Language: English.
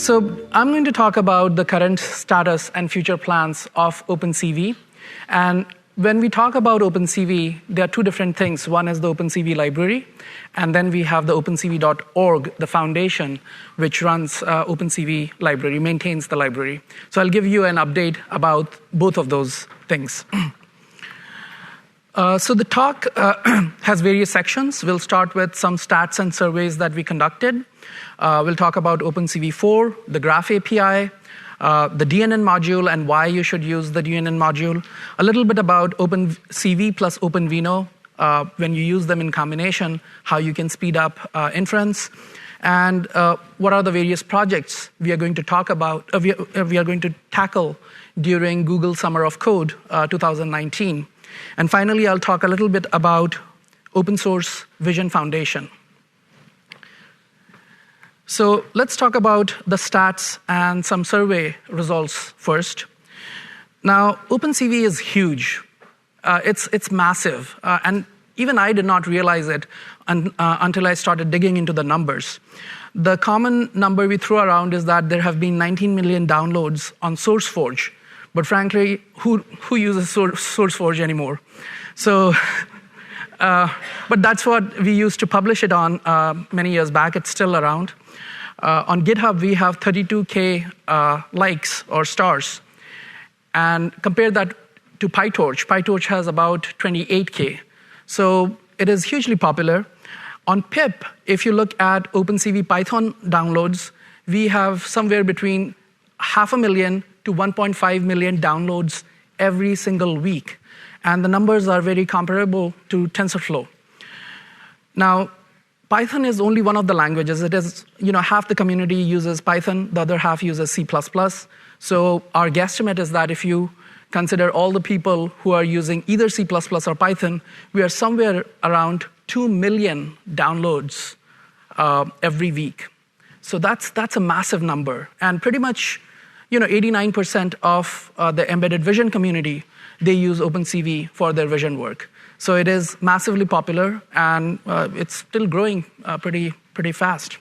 So I'm going to talk about the current status and future plans of OpenCV. And when we talk about OpenCV, there are two different things. One is the OpenCV library, and then we have the OpenCV.org, the foundation, which runs OpenCV library, maintains the library. So I'll give you an update about both of those things. So the talk has various sections. We'll start with some stats and surveys that we conducted. We'll talk about OpenCV 4, the Graph API, the DNN module and why you should use the DNN module, a little bit about OpenCV plus OpenVINO, when you use them in combination, how you can speed up inference, and what are the various projects we are going to talk about, we are going to tackle during Google Summer of Code 2019. And finally, I'll talk a little bit about Open Source Vision Foundation. So let's talk about the stats and some survey results first. Now, OpenCV is huge. It's massive. And even I did not realize it until I started digging into the numbers. The common number we throw around is that there have been 19 million downloads on SourceForge. But frankly, who uses SourceForge anymore? So, but that's what we used to publish it on many years back. It's still around. On GitHub, we have 32K likes or stars. And compare that to PyTorch. PyTorch has about 28K. So it is hugely popular. On pip, if you look at OpenCV Python downloads, we have somewhere between 500,000 to 1.5 million downloads every single week. And the numbers are very comparable to TensorFlow. Now, Python is only one of the languages. It is, half the community uses Python, the other half uses C++. So our guesstimate is that if you consider all the people who are using either C++ or Python, we are somewhere around 2 million downloads every week. So that's a massive number. And pretty much 89% of the embedded vision community, they use OpenCV for their vision work. So it is massively popular, and it's still growing pretty fast.